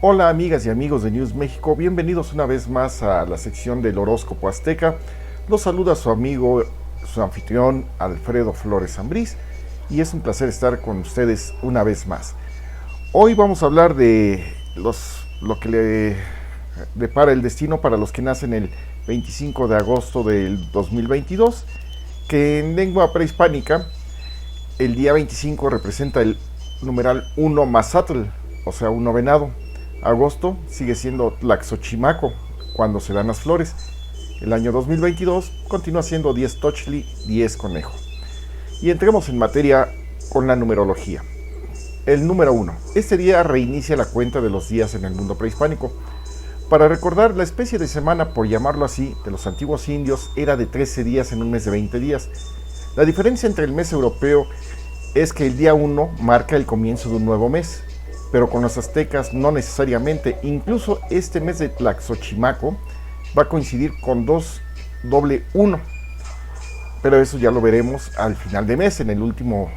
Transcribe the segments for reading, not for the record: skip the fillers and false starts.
Hola amigas y amigos de News México, bienvenidos una vez más a la sección del horóscopo azteca. Los saluda su amigo, su anfitrión Alfredo Flores Ambriz y es un placer estar con ustedes una vez más. Hoy vamos a hablar de lo que le depara el destino para los que nacen el 25 de agosto del 2022, que en lengua prehispánica el día 25 representa el numeral 1 Mazatl, o sea, 1 venado. Agosto sigue siendo Tlaxochimaco, cuando se dan las flores. El año 2022 continúa siendo 10 Tochli, 10 Conejo. Y entremos en materia con la numerología. El número 1. Este día reinicia la cuenta de los días en el mundo prehispánico. Para recordar, la especie de semana, por llamarlo así, de los antiguos indios era de 13 días en un mes de 20 días. La diferencia entre el mes europeo es que el día 1 marca el comienzo de un nuevo mes, pero con los aztecas no necesariamente. Incluso este mes de Tlaxochimaco va a coincidir con 2 pero eso ya lo veremos al final de mes, en el último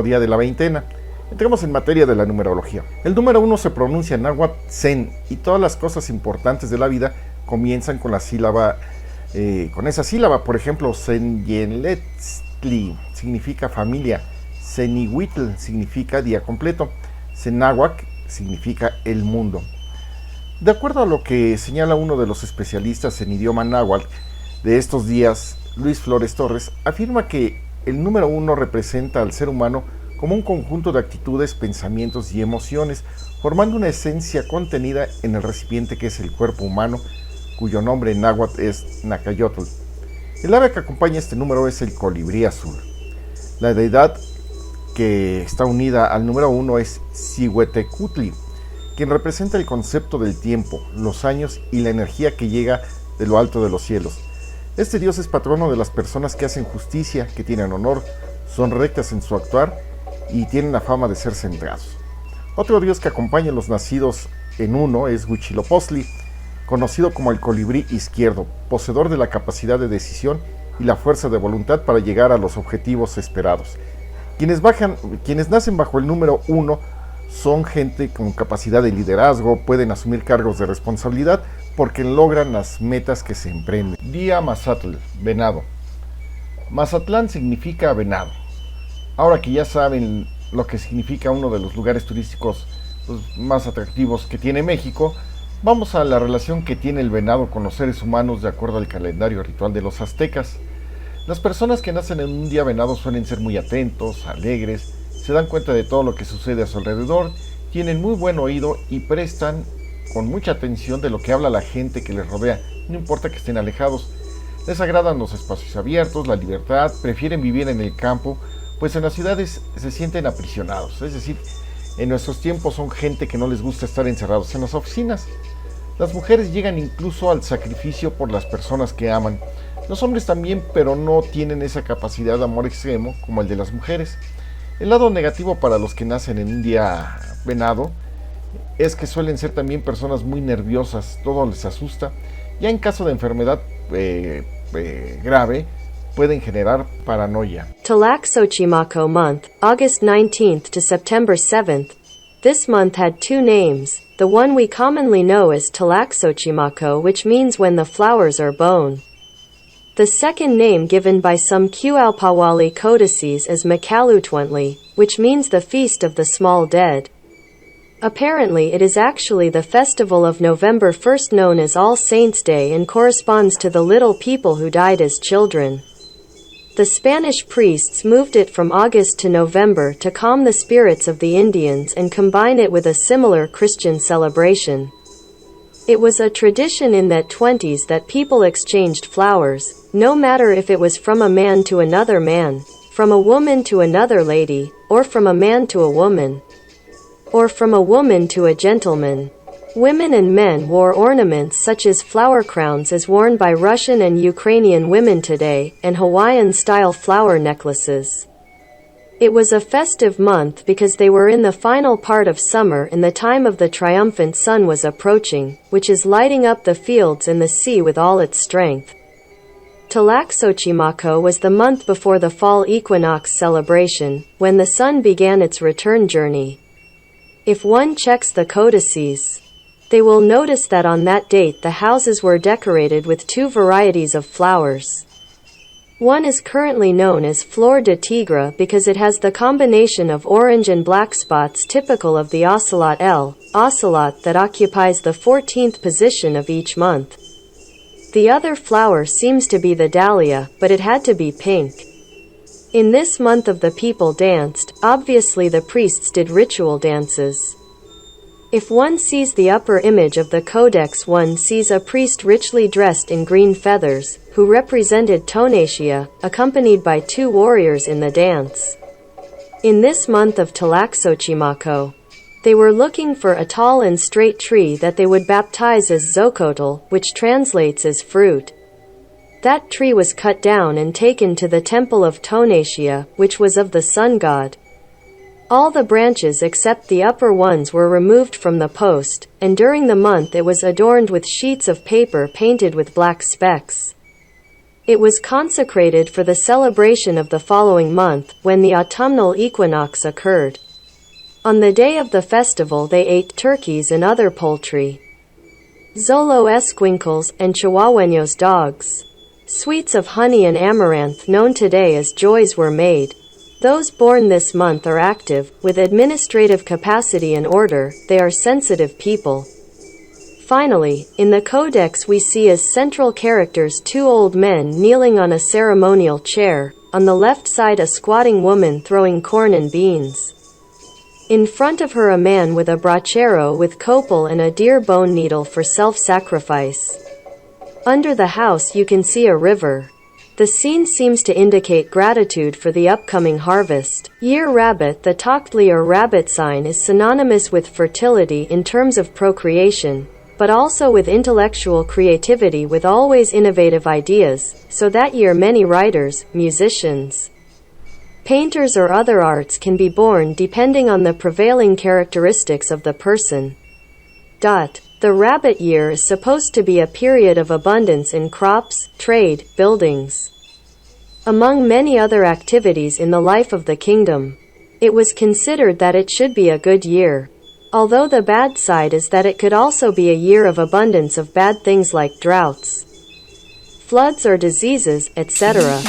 día de la veintena. Entremos en materia de la numerología. El número 1 se pronuncia en náhuatl nacen, y todas las cosas importantes de la vida comienzan con esa sílaba. Por ejemplo, Senyenletzli significa familia, Senihuitl significa día completo, Cenáhuac significa el mundo. De acuerdo a lo que señala uno de los especialistas en idioma náhuatl de estos días, Luis Flores Torres, afirma que el número 1 representa al ser humano como un conjunto de actitudes, pensamientos y emociones, formando una esencia contenida en el recipiente que es el cuerpo humano, cuyo nombre en náhuatl es Nacayotl. El ave que acompaña este número es el colibrí azul. La deidad que está unida al número 1 es Cihuetecutli, quien representa el concepto del tiempo, los años y la energía que llega de lo alto de los cielos. Este dios es patrono de las personas que hacen justicia, que tienen honor, son rectas en su actuar y tienen la fama de ser centrados. Otro dios que acompaña a los nacidos en 1 es Huitzilopochtli, conocido como el colibrí izquierdo, poseedor de la capacidad de decisión y la fuerza de voluntad para llegar a los objetivos esperados. Quienes nacen bajo el número 1 son gente con capacidad de liderazgo, pueden asumir cargos de responsabilidad porque logran las metas que se emprenden. Día Mazatl, venado. Mazatlán significa venado. Ahora que ya saben lo que significa uno de los lugares turísticos más atractivos que tiene México, vamos a la relación que tiene el venado con los seres humanos de acuerdo al calendario ritual de los aztecas. Las personas que nacen en un día venado suelen ser muy atentos, alegres, se dan cuenta de todo lo que sucede a su alrededor, tienen muy buen oído y prestan con mucha atención de lo que habla la gente que les rodea, no importa que estén alejados. Les agradan los espacios abiertos, la libertad, prefieren vivir en el campo, pues en las ciudades se sienten aprisionados. Es decir, en nuestros tiempos son gente que no les gusta estar encerrados en las oficinas. Las mujeres llegan incluso al sacrificio por las personas que aman. Los hombres también, pero no tienen esa capacidad de amor extremo como el de las mujeres. El lado negativo para los que nacen en un día venado es que suelen ser también personas muy nerviosas, todo les asusta. Ya en caso de enfermedad grave, pueden generar paranoia. Tlaxochimaco month, August 19th to September 7th. This month had two names. The one we commonly know as Tlaxochimaco, which means when the flowers are blown. The second name given by some Cualpawali codices is Macalutwantli, which means the feast of the small dead. Apparently it is actually the festival of November 1st known as All Saints' Day and corresponds to the little people who died as children. The Spanish priests moved it from August to November to calm the spirits of the Indians and combine it with a similar Christian celebration. It was a tradition in the 20s that people exchanged flowers, no matter if it was from a man to another man, from a woman to another lady, or from a man to a woman, or from a woman to a gentleman. Women and men wore ornaments such as flower crowns as worn by Russian and Ukrainian women today, and Hawaiian-style flower necklaces. It was a festive month because they were in the final part of summer and the time of the triumphant sun was approaching, which is lighting up the fields and the sea with all its strength. Tlaxochimaco was the month before the fall equinox celebration, when the sun began its return journey. If one checks the codices, They will notice that on that date the houses were decorated with two varieties of flowers. One is currently known as Flor de Tigre because it has the combination of orange and black spots typical of the ocelot ocelot that occupies the 14th position of each month. The other flower seems to be the dahlia, but it had to be pink. In this month of the people danced, obviously the priests did ritual dances. If one sees the upper image of the codex, one sees a priest richly dressed in green feathers, who represented Tonatia, accompanied by two warriors in the dance. In this month of Tlaxochimaco, they were looking for a tall and straight tree that they would baptize as Zocotl, which translates as fruit. That tree was cut down and taken to the temple of Tonatia, which was of the sun god. All the branches except the upper ones were removed from the post, and during the month it was adorned with sheets of paper painted with black specks. It was consecrated for the celebration of the following month, when the autumnal equinox occurred. On the day of the festival they ate turkeys and other poultry. Zolo esquinkles, and Chihuahueños dogs. Sweets of honey and amaranth known today as joys were made. Those born this month are active, with administrative capacity and order, they are sensitive people. Finally, in the codex we see as central characters two old men kneeling on a ceremonial chair, on the left side a squatting woman throwing corn and beans. In front of her a man with a brachero with copal and a deer bone needle for self-sacrifice. Under the house you can see a river. The scene seems to indicate gratitude for the upcoming harvest. Year rabbit. The Toktli or rabbit sign is synonymous with fertility in terms of procreation, but also with intellectual creativity with always innovative ideas, so that year many writers, musicians, painters or other arts can be born depending on the prevailing characteristics of the person. The rabbit year is supposed to be a period of abundance in crops, trade, buildings, among many other activities in the life of the kingdom. It was considered that it should be a good year. Although the bad side is that it could also be a year of abundance of bad things like droughts, floods or diseases, etc.